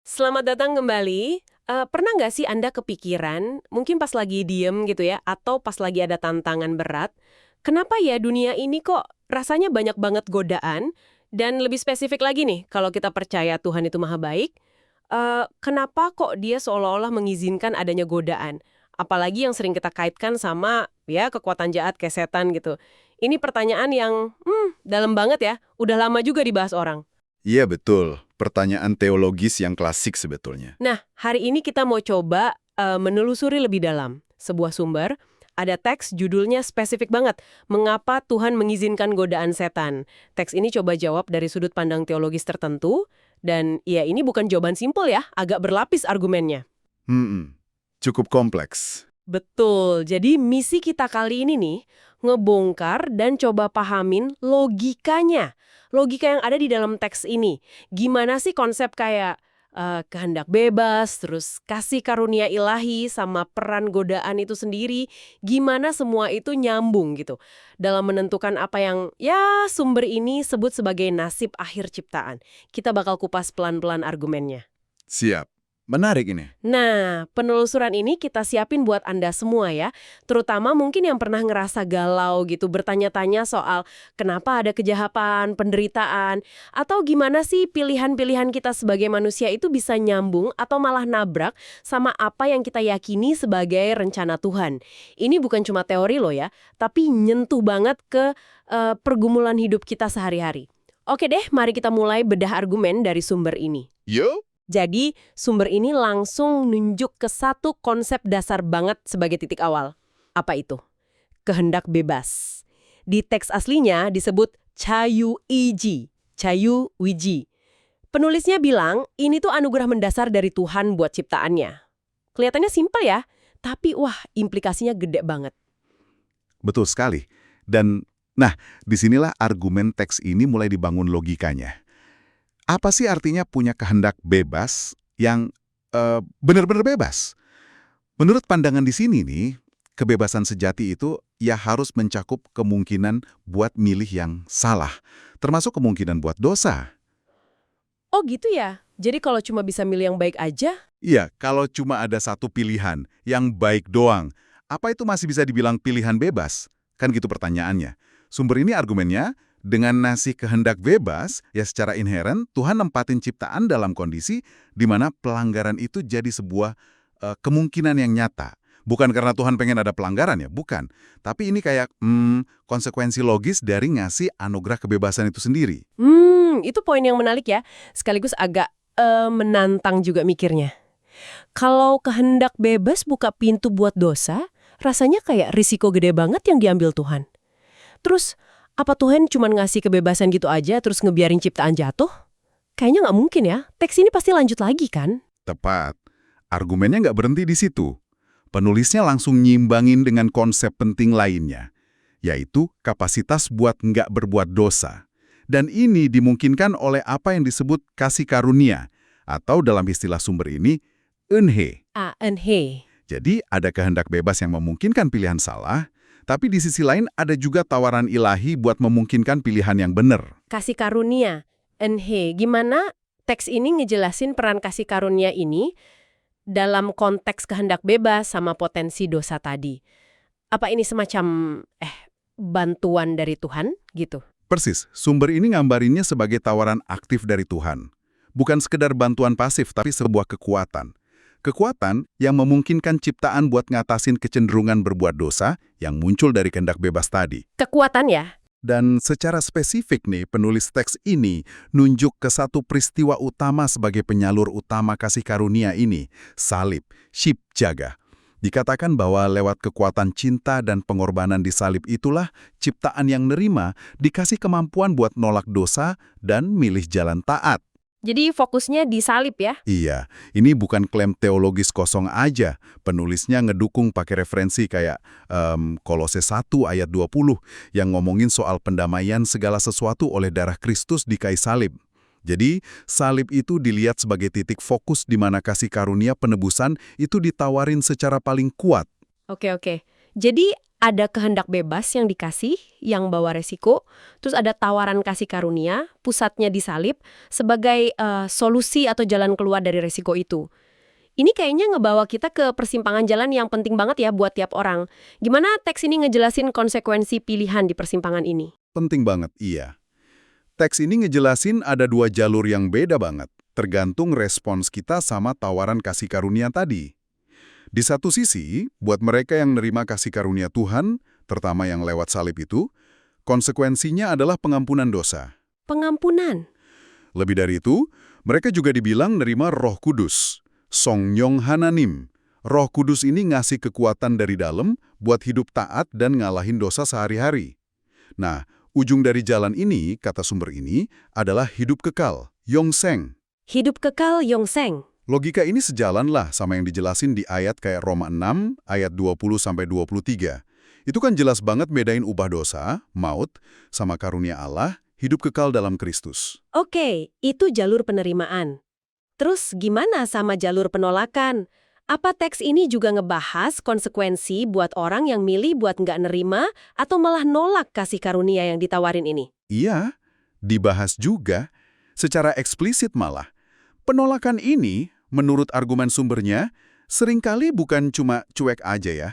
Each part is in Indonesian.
Selamat datang kembali. Pernah nggak sih Anda kepikiran, mungkin pas lagi diem gitu ya, atau pas lagi ada tantangan berat, kenapa ya dunia ini kok rasanya banyak banget godaan, dan lebih spesifik lagi nih, kalau kita percaya Tuhan itu maha baik, kenapa kok dia seolah-olah mengizinkan adanya godaan? Apalagi yang sering kita kaitkan sama, ya, kekuatan jahat kayak setan gitu. Ini pertanyaan yang, dalam banget ya, udah lama juga dibahas orang. Iya betul, pertanyaan teologis yang klasik sebetulnya. Nah, hari ini kita mau coba menelusuri lebih dalam sebuah sumber. Ada teks judulnya spesifik banget, Mengapa Tuhan Mengizinkan Godaan Setan. Teks ini coba jawab dari sudut pandang teologis tertentu, dan ya ini bukan jawaban simpel ya, agak berlapis argumennya. Cukup kompleks. Betul, jadi misi kita kali ini nih, ngebongkar dan coba pahamin logikanya. Logika yang ada di dalam teks ini. Gimana sih konsep kayak kehendak bebas, terus kasih karunia ilahi, sama peran godaan itu sendiri, gimana semua itu nyambung gitu. Dalam menentukan apa yang, ya, sumber ini sebut sebagai nasib akhir ciptaan. Kita bakal kupas pelan-pelan argumennya. Siap. Menarik ini. Nah, penelusuran ini kita siapin buat Anda semua ya. Terutama mungkin yang pernah ngerasa galau gitu, bertanya-tanya soal kenapa ada kejahatan, penderitaan, atau gimana sih pilihan-pilihan kita sebagai manusia itu bisa nyambung atau malah nabrak sama apa yang kita yakini sebagai rencana Tuhan. Ini bukan cuma teori loh ya, tapi nyentuh banget ke pergumulan hidup kita sehari-hari. Oke deh, mari kita mulai bedah argumen dari sumber ini. Yuk. Jadi, sumber ini langsung nunjuk ke satu konsep dasar banget sebagai titik awal. Apa itu? Kehendak bebas. Di teks aslinya disebut Chayu Iji, Chayu Wiji. Penulisnya bilang, ini tuh anugerah mendasar dari Tuhan buat ciptaannya. Kelihatannya simpel ya, tapi wah, implikasinya gede banget. Betul sekali. Dan, disinilah argumen teks ini mulai dibangun logikanya. Apa sih artinya punya kehendak bebas yang benar-benar bebas? Menurut pandangan di sini nih, kebebasan sejati itu ya harus mencakup kemungkinan buat milih yang salah, termasuk kemungkinan buat dosa. Oh gitu ya? Jadi kalau cuma bisa milih yang baik aja? Iya, kalau cuma ada satu pilihan, yang baik doang, apa itu masih bisa dibilang pilihan bebas? Kan gitu pertanyaannya. Sumber ini argumennya, dengan nasi kehendak bebas, ya secara inheren Tuhan nempatin ciptaan dalam kondisi di mana pelanggaran itu jadi sebuah kemungkinan yang nyata. Bukan karena Tuhan pengen ada pelanggaran ya, bukan. Tapi ini kayak konsekuensi logis dari ngasih anugerah kebebasan itu sendiri. Itu poin yang menarik ya. Sekaligus agak menantang juga mikirnya. Kalau kehendak bebas buka pintu buat dosa, rasanya kayak risiko gede banget yang diambil Tuhan. Terus, apa Tuhan cuma ngasih kebebasan gitu aja terus ngebiarin ciptaan jatuh? Kayaknya nggak mungkin ya. Teks ini pasti lanjut lagi kan? Tepat. Argumennya nggak berhenti di situ. Penulisnya langsung nyimbangin dengan konsep penting lainnya, yaitu kapasitas buat nggak berbuat dosa. Dan ini dimungkinkan oleh apa yang disebut kasih karunia, atau dalam istilah sumber ini, enhe. Enhe. Jadi ada kehendak bebas yang memungkinkan pilihan salah, tapi di sisi lain ada juga tawaran ilahi buat memungkinkan pilihan yang benar. Kasih karunia. Enhe. Gimana teks ini ngejelasin peran kasih karunia ini dalam konteks kehendak bebas sama potensi dosa tadi? Apa ini semacam bantuan dari Tuhan gitu? Persis, sumber ini ngambarinnya sebagai tawaran aktif dari Tuhan. Bukan sekedar bantuan pasif, tapi sebuah kekuatan. Kekuatan yang memungkinkan ciptaan buat ngatasin kecenderungan berbuat dosa yang muncul dari kehendak bebas tadi. Kekuatan ya? Dan secara spesifik nih, penulis teks ini nunjuk ke satu peristiwa utama sebagai penyalur utama kasih karunia ini, salib, Shibjaga. Dikatakan bahwa lewat kekuatan cinta dan pengorbanan di salib itulah ciptaan yang nerima dikasih kemampuan buat nolak dosa dan milih jalan taat. Jadi fokusnya di salib ya? Iya, ini bukan klaim teologis kosong aja. Penulisnya ngedukung pakai referensi kayak Kolose 1 ayat 20 yang ngomongin soal pendamaian segala sesuatu oleh darah Kristus di kayu salib. Jadi, salib itu dilihat sebagai titik fokus di mana kasih karunia penebusan itu ditawarin secara paling kuat. Oke. Jadi ada kehendak bebas yang dikasih, yang bawa resiko, terus ada tawaran kasih karunia, pusatnya disalib, sebagai solusi atau jalan keluar dari resiko itu. Ini kayaknya ngebawa kita ke persimpangan jalan yang penting banget ya buat tiap orang. Gimana teks ini ngejelasin konsekuensi pilihan di persimpangan ini? Penting banget, iya. Teks ini ngejelasin ada dua jalur yang beda banget, tergantung respons kita sama tawaran kasih karunia tadi. Di satu sisi, buat mereka yang nerima kasih karunia Tuhan, terutama yang lewat salib itu, konsekuensinya adalah pengampunan dosa. Pengampunan. Lebih dari itu, mereka juga dibilang nerima Roh Kudus, Songyong Hananim. Roh Kudus ini ngasih kekuatan dari dalam buat hidup taat dan ngalahin dosa sehari-hari. Nah, ujung dari jalan ini, kata sumber ini, adalah hidup kekal, Yongseng. Hidup kekal Yongseng. Logika ini sejalan lah sama yang dijelasin di ayat kayak Roma 6, ayat 20-23. Itu kan jelas banget bedain ubah dosa, maut, sama karunia Allah, hidup kekal dalam Kristus. Oke, itu jalur penerimaan. Terus gimana sama jalur penolakan? Apa teks ini juga ngebahas konsekuensi buat orang yang milih buat nggak nerima atau malah nolak kasih karunia yang ditawarin ini? Iya, dibahas juga, secara eksplisit malah. Penolakan ini, menurut argumen sumbernya, seringkali bukan cuma cuek aja ya,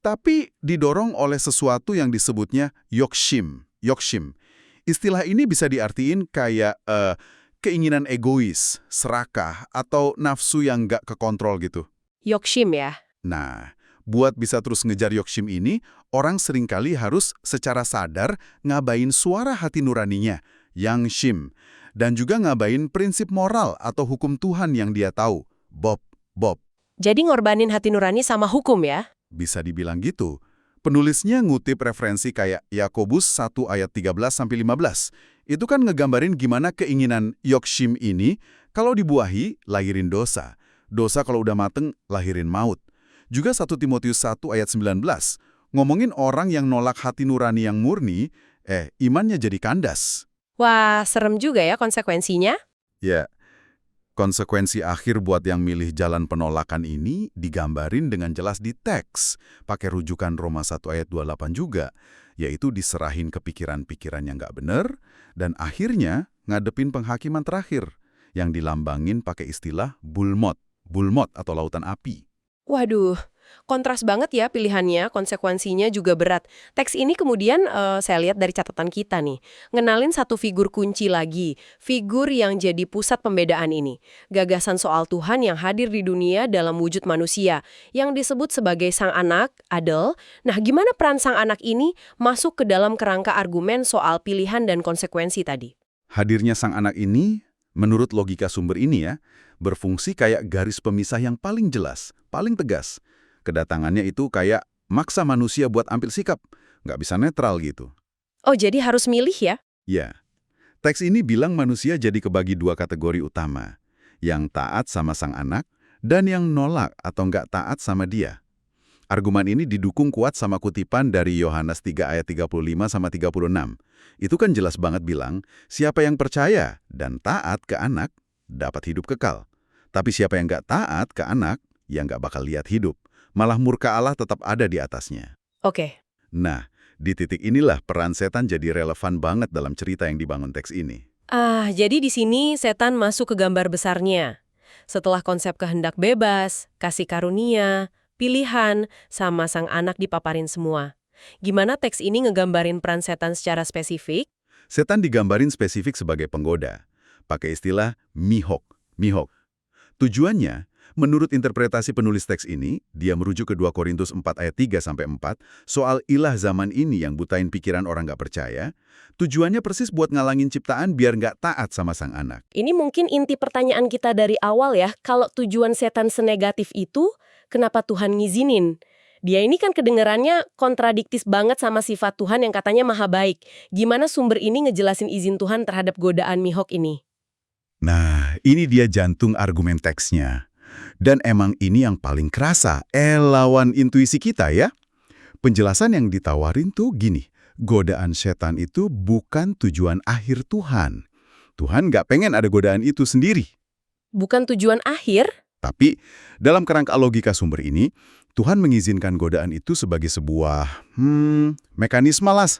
tapi didorong oleh sesuatu yang disebutnya yokshim. Istilah ini bisa diartiin kayak keinginan egois, serakah, atau nafsu yang nggak kekontrol gitu. Yokshim ya? Nah, buat bisa terus ngejar yokshim ini, orang seringkali harus secara sadar ngabain suara hati nuraninya, yangshim, dan juga ngabain prinsip moral atau hukum Tuhan yang dia tahu, Bob. Jadi ngorbanin hati nurani sama hukum ya? Bisa dibilang gitu. Penulisnya ngutip referensi kayak Yakobus 1 ayat 13-15. Itu kan ngegambarin gimana keinginan yokshim ini, kalau dibuahi, lahirin dosa. Dosa kalau udah mateng, lahirin maut. Juga 1 Timotius 1 ayat 19, ngomongin orang yang nolak hati nurani yang murni, imannya jadi kandas. Wah, serem juga ya konsekuensinya. Ya, konsekuensi akhir buat yang milih jalan penolakan ini digambarin dengan jelas di teks, pakai rujukan Roma 1 ayat 28 juga, yaitu diserahin ke pikiran-pikiran yang nggak bener, dan akhirnya ngadepin penghakiman terakhir, yang dilambangin pakai istilah bulmot atau lautan api. Waduh, kontras banget ya pilihannya, konsekuensinya juga berat. Teks ini kemudian saya lihat dari catatan kita nih, ngenalin satu figur kunci lagi, figur yang jadi pusat pembedaan ini. Gagasan soal Tuhan yang hadir di dunia dalam wujud manusia, yang disebut sebagai Sang Anak, Adel. Nah, gimana peran Sang Anak ini masuk ke dalam kerangka argumen soal pilihan dan konsekuensi tadi? Hadirnya Sang Anak ini, menurut logika sumber ini ya, berfungsi kayak garis pemisah yang paling jelas, paling tegas. Kedatangannya itu kayak maksa manusia buat ambil sikap, nggak bisa netral gitu. Oh, jadi harus milih ya? Ya, teks ini bilang manusia jadi kebagi dua kategori utama, yang taat sama Sang Anak dan yang nolak atau nggak taat sama dia. Argumen ini didukung kuat sama kutipan dari Yohanes 3 ayat 35-36. Itu kan jelas banget bilang, siapa yang percaya dan taat ke Anak dapat hidup kekal. Tapi siapa yang nggak taat ke Anak, ya nggak bakal lihat hidup. Malah murka Allah tetap ada di atasnya. Oke. Nah, di titik inilah peran setan jadi relevan banget dalam cerita yang dibangun teks ini. Jadi di sini setan masuk ke gambar besarnya. Setelah konsep kehendak bebas, kasih karunia, pilihan, sama Sang Anak dipaparin semua. Gimana teks ini ngegambarin peran setan secara spesifik? Setan digambarin spesifik sebagai penggoda. Pakai istilah mihok. Tujuannya, menurut interpretasi penulis teks ini, dia merujuk ke 2 Korintus 4 ayat 3-4 soal ilah zaman ini yang butain pikiran orang nggak percaya. Tujuannya persis buat ngalangin ciptaan biar nggak taat sama Sang Anak. Ini mungkin inti pertanyaan kita dari awal ya, kalau tujuan setan senegatif itu, kenapa Tuhan ngizinin? Dia ini kan kedengarannya kontradiktif banget sama sifat Tuhan yang katanya maha baik. Gimana sumber ini ngejelasin izin Tuhan terhadap godaan mihok ini? Nah, ini dia jantung argumen teksnya. Dan emang ini yang paling kerasa, lawan intuisi kita ya. Penjelasan yang ditawarin tuh gini, godaan setan itu bukan tujuan akhir Tuhan. Tuhan nggak pengen ada godaan itu sendiri. Bukan tujuan akhir? Tapi, dalam kerangka logika sumber ini, Tuhan mengizinkan godaan itu sebagai sebuah mekanisme lah,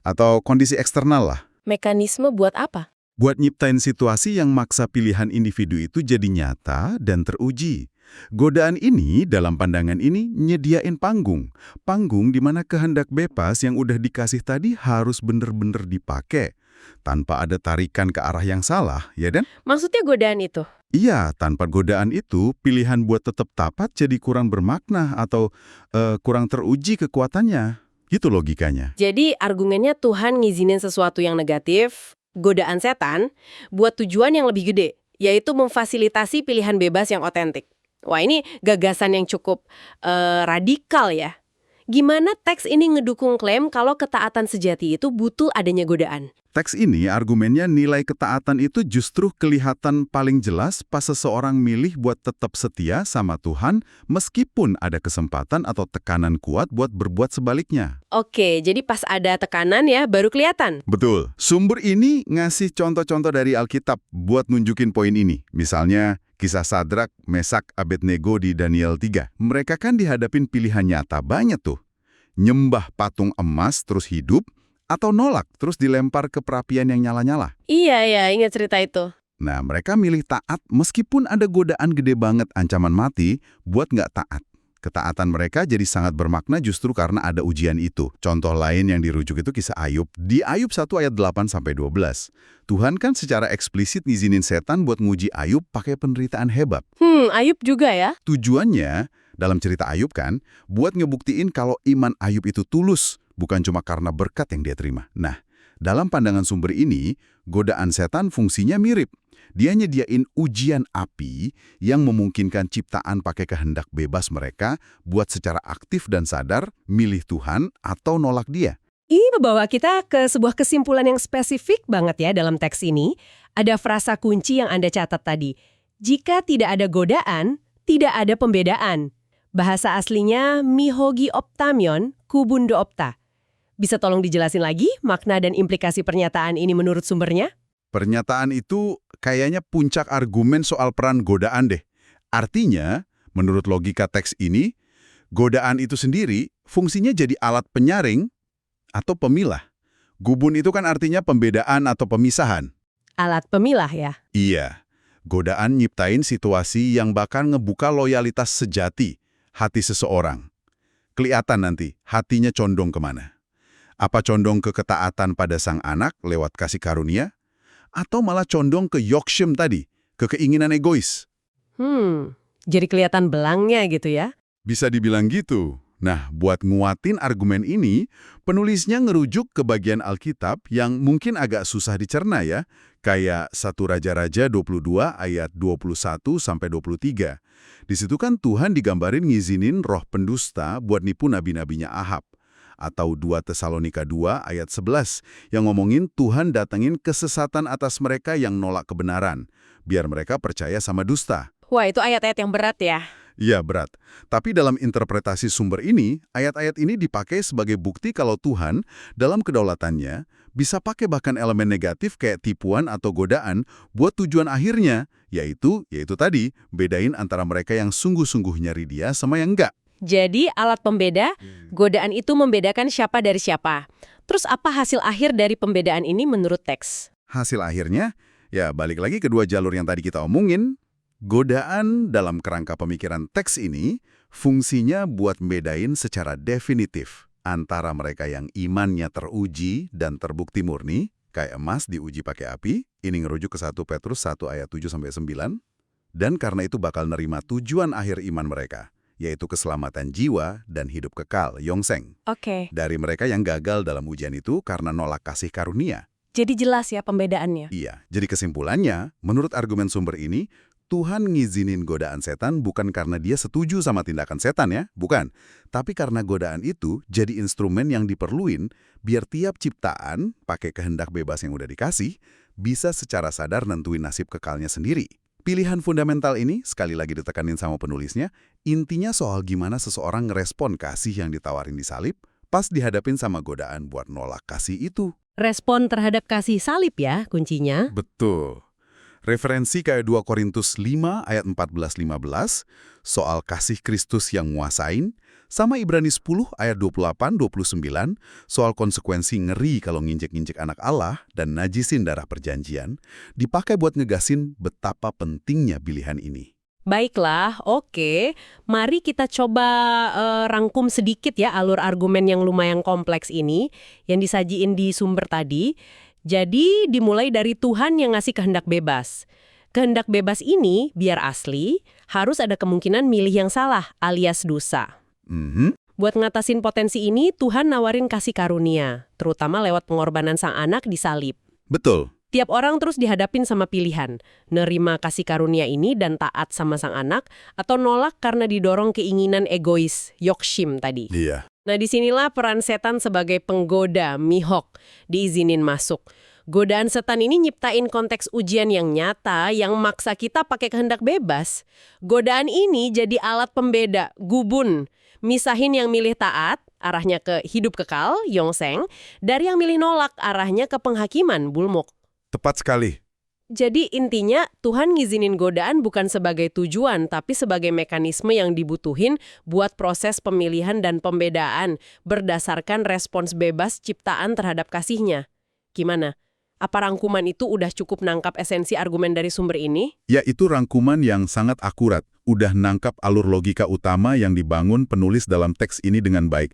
atau kondisi eksternal lah. Mekanisme buat apa? Buat nyiptain situasi yang maksa pilihan individu itu jadi nyata dan teruji. Godaan ini, dalam pandangan ini, nyediain panggung. Panggung di mana kehendak bebas yang udah dikasih tadi harus bener-bener dipakai. Tanpa ada tarikan ke arah yang salah, ya dan? Maksudnya godaan itu? Iya, tanpa godaan itu, pilihan buat tetap tapat jadi kurang bermakna atau kurang teruji kekuatannya. Gitu logikanya. Jadi argumennya Tuhan ngizinin sesuatu yang negatif, godaan setan, buat tujuan yang lebih gede, yaitu memfasilitasi pilihan bebas yang otentik. Wah, ini gagasan yang cukup radikal ya. Gimana teks ini ngedukung klaim kalau ketaatan sejati itu butuh adanya godaan? Teks ini argumennya nilai ketaatan itu justru kelihatan paling jelas pas seseorang milih buat tetap setia sama Tuhan meskipun ada kesempatan atau tekanan kuat buat berbuat sebaliknya. Oke, jadi pas ada tekanan ya baru kelihatan. Betul. Sumber ini ngasih contoh-contoh dari Alkitab buat nunjukin poin ini. Misalnya, kisah Sadrak, Mesak, Abednego di Daniel 3. Mereka kan dihadapin pilihan nyata banyak tuh. Nyembah patung emas terus hidup, atau nolak terus dilempar ke perapian yang nyala-nyala. Iya, ya, ingat cerita itu. Nah, mereka milih taat meskipun ada godaan gede banget ancaman mati buat nggak taat. Ketaatan mereka jadi sangat bermakna justru karena ada ujian itu. Contoh lain yang dirujuk itu kisah Ayub. Di Ayub 1 ayat 8-12. Tuhan kan secara eksplisit ngizinin setan buat nguji Ayub pakai penderitaan hebat. Ayub juga ya? Tujuannya, dalam cerita Ayub kan, buat ngebuktiin kalau iman Ayub itu tulus, bukan cuma karena berkat yang dia terima. Nah, dalam pandangan sumber ini, godaan setan fungsinya mirip. Dia nyediain ujian api yang memungkinkan ciptaan pakai kehendak bebas mereka buat secara aktif dan sadar milih Tuhan atau nolak dia. Ini membawa kita ke sebuah kesimpulan yang spesifik banget ya dalam teks ini. Ada frasa kunci yang Anda catat tadi. Jika tidak ada godaan, tidak ada pembedaan. Bahasa aslinya mihogi optamion kubundo opta. Bisa tolong dijelasin lagi makna dan implikasi pernyataan ini menurut sumbernya? Pernyataan itu kayaknya puncak argumen soal peran godaan deh. Artinya, menurut logika teks ini, godaan itu sendiri fungsinya jadi alat penyaring atau pemilah. Gubun itu kan artinya pembedaan atau pemisahan. Alat pemilah ya? Iya, godaan nyiptain situasi yang bahkan ngebuka loyalitas sejati hati seseorang. Kelihatan nanti hatinya condong kemana. Apa condong ke ketaatan pada sang anak lewat kasih karunia? Atau malah condong ke yokshem tadi, ke keinginan egois? Jadi kelihatan belangnya gitu ya? Bisa dibilang gitu. Nah, buat nguatin argumen ini, penulisnya ngerujuk ke bagian Alkitab yang mungkin agak susah dicerna ya, kayak 1 Raja-Raja 22 ayat 21-23. Di situ kan Tuhan digambarin ngizinin roh pendusta buat nipu nabi-nabinya Ahab. Atau 2 Tesalonika 2 ayat 11 yang ngomongin Tuhan datengin kesesatan atas mereka yang nolak kebenaran, biar mereka percaya sama dusta. Wah, itu ayat-ayat yang berat ya. Iya, berat. Tapi dalam interpretasi sumber ini, ayat-ayat ini dipakai sebagai bukti kalau Tuhan, dalam kedaulatannya, bisa pakai bahkan elemen negatif kayak tipuan atau godaan buat tujuan akhirnya, yaitu tadi, bedain antara mereka yang sungguh-sungguh nyari dia sama yang enggak. Jadi alat pembeda, godaan itu membedakan siapa dari siapa. Terus apa hasil akhir dari pembedaan ini menurut teks? Hasil akhirnya, ya balik lagi ke 2 jalur yang tadi kita omongin. Godaan dalam kerangka pemikiran teks ini fungsinya buat membedain secara definitif antara mereka yang imannya teruji dan terbukti murni, kayak emas diuji pakai api, ini ngerujuk ke 1 Petrus 1 ayat 7-9, dan karena itu bakal nerima tujuan akhir iman mereka, yaitu keselamatan jiwa dan hidup kekal, yongseng. Oke. Dari mereka yang gagal dalam ujian itu karena nolak kasih karunia. Jadi jelas ya pembedaannya. Iya, jadi kesimpulannya, menurut argumen sumber ini, Tuhan ngizinin godaan setan bukan karena dia setuju sama tindakan setan ya, bukan. Tapi karena godaan itu jadi instrumen yang diperluin biar tiap ciptaan, pakai kehendak bebas yang udah dikasih, bisa secara sadar nentuin nasib kekalnya sendiri. Pilihan fundamental ini, sekali lagi ditekanin sama penulisnya, intinya soal gimana seseorang ngerespon kasih yang ditawarin di salib, pas dihadapin sama godaan buat nolak kasih itu. Respon terhadap kasih salib ya kuncinya. Betul. Referensi kayak 2 Korintus 5 ayat 14-15 soal kasih Kristus yang nguasain, sama Ibrani 10 ayat 28-29 soal konsekuensi ngeri kalau nginjek-nginjek anak Allah dan najisin darah perjanjian, dipakai buat ngegasin betapa pentingnya pilihan ini. Baiklah, oke. Mari kita coba rangkum sedikit ya alur argumen yang lumayan kompleks ini yang disajiin di sumber tadi. Jadi dimulai dari Tuhan yang ngasih kehendak bebas. Kehendak bebas ini, biar asli, harus ada kemungkinan milih yang salah alias dosa. Buat ngatasin potensi ini, Tuhan nawarin kasih karunia, terutama lewat pengorbanan sang anak di salib. Betul. Tiap orang terus dihadapin sama pilihan, nerima kasih karunia ini dan taat sama sang anak, atau nolak karena didorong keinginan egois, yokshim tadi. Iya. Nah, disinilah peran setan sebagai penggoda, mihok, diizinin masuk. Godaan setan ini nyiptain konteks ujian yang nyata, yang maksa kita pakai kehendak bebas. Godaan ini jadi alat pembeda, gubun, misahin yang milih taat, arahnya ke hidup kekal, yongseng, dari yang milih nolak, arahnya ke penghakiman, bulmuk. Tepat sekali. Jadi intinya Tuhan ngizinin godaan bukan sebagai tujuan, tapi sebagai mekanisme yang dibutuhin buat proses pemilihan dan pembedaan berdasarkan respons bebas ciptaan terhadap kasihnya. Gimana? Apa rangkuman itu udah cukup nangkap esensi argumen dari sumber ini? Ya, itu rangkuman yang sangat akurat. Udah nangkap alur logika utama yang dibangun penulis dalam teks ini dengan baik.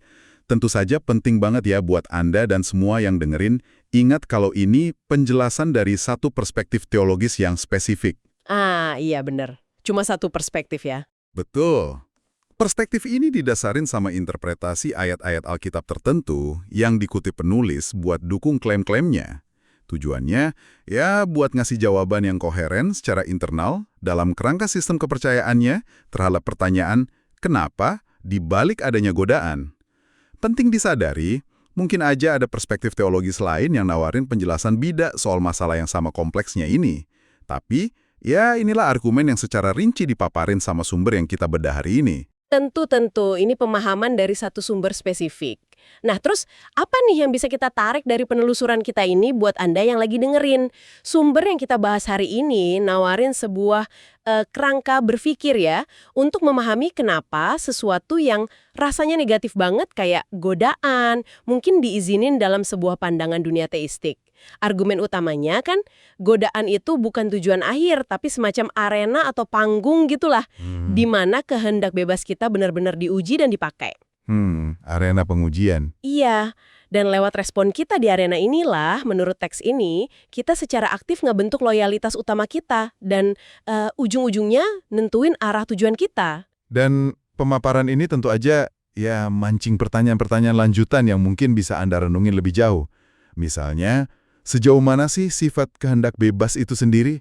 Tentu saja penting banget ya buat Anda dan semua yang dengerin, ingat kalau ini penjelasan dari satu perspektif teologis yang spesifik. Ah, iya bener. Cuma satu perspektif ya. Betul. Perspektif ini didasarin sama interpretasi ayat-ayat Alkitab tertentu yang dikutip penulis buat dukung klaim-klaimnya. Tujuannya, ya buat ngasih jawaban yang koheren secara internal dalam kerangka sistem kepercayaannya terhadap pertanyaan, kenapa dibalik adanya godaan? Penting disadari, mungkin aja ada perspektif teologis lain yang nawarin penjelasan bida soal masalah yang sama kompleksnya ini. Tapi, ya inilah argumen yang secara rinci dipaparin sama sumber yang kita bedah hari ini. Tentu, ini pemahaman dari satu sumber spesifik. Nah, terus apa nih yang bisa kita tarik dari penelusuran kita ini buat Anda yang lagi dengerin? Sumber yang kita bahas hari ini nawarin sebuah kerangka berpikir ya, untuk memahami kenapa sesuatu yang rasanya negatif banget kayak godaan, mungkin diizinin dalam sebuah pandangan dunia teistik. Argumen utamanya kan, godaan itu bukan tujuan akhir, tapi semacam arena atau panggung gitulah, di mana kehendak bebas kita benar-benar diuji dan dipakai. Arena pengujian. Iya, dan lewat respon kita di arena inilah, menurut teks ini, kita secara aktif ngebentuk loyalitas utama kita, dan ujung-ujungnya nentuin arah tujuan kita. Dan pemaparan ini tentu aja ya mancing pertanyaan-pertanyaan lanjutan yang mungkin bisa Anda renungin lebih jauh. Misalnya, sejauh mana sih sifat kehendak bebas itu sendiri?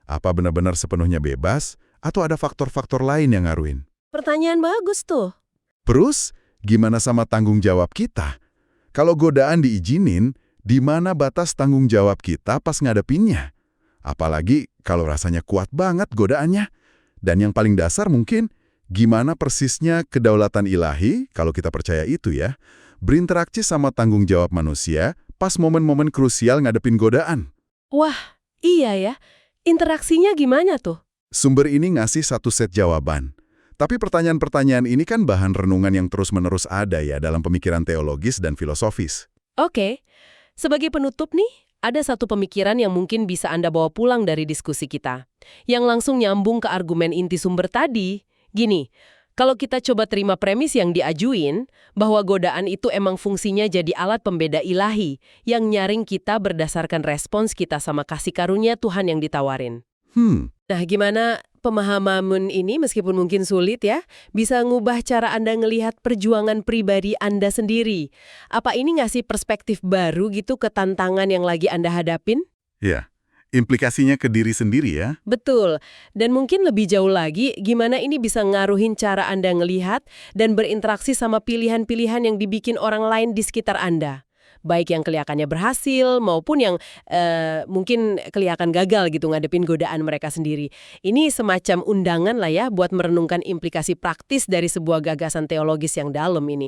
Apa benar-benar sepenuhnya bebas, atau ada faktor-faktor lain yang ngaruhin? Pertanyaan bagus tuh. Terus, gimana sama tanggung jawab kita? Kalau godaan diizinin, di mana batas tanggung jawab kita pas ngadepinnya? Apalagi kalau rasanya kuat banget godaannya. Dan yang paling dasar mungkin, gimana persisnya kedaulatan ilahi, kalau kita percaya itu ya, berinteraksi sama tanggung jawab manusia pas momen-momen krusial ngadepin godaan. Wah, iya ya. Interaksinya gimana tuh? Sumber ini ngasih satu set jawaban. Tapi pertanyaan-pertanyaan ini kan bahan renungan yang terus-menerus ada ya dalam pemikiran teologis dan filosofis. Oke, sebagai penutup nih, ada satu pemikiran yang mungkin bisa Anda bawa pulang dari diskusi kita, yang langsung nyambung ke argumen inti sumber tadi. Gini, kalau kita coba terima premis yang diajuin, bahwa godaan itu emang fungsinya jadi alat pembeda ilahi, yang nyaring kita berdasarkan respons kita sama kasih karunia Tuhan yang ditawarin. Nah, gimana pemahaman ini, meskipun mungkin sulit ya, bisa ngubah cara Anda ngelihat perjuangan pribadi Anda sendiri? Apa ini ngasih perspektif baru gitu ke tantangan yang lagi Anda hadapin? Ya, implikasinya ke diri sendiri ya. Betul. Dan mungkin lebih jauh lagi, gimana ini bisa ngaruhin cara Anda ngelihat dan berinteraksi sama pilihan-pilihan yang dibikin orang lain di sekitar Anda. Baik yang kelihatannya berhasil maupun yang mungkin kelihatan gagal gitu ngadepin godaan mereka sendiri. Ini semacam undangan lah ya buat merenungkan implikasi praktis dari sebuah gagasan teologis yang dalam ini.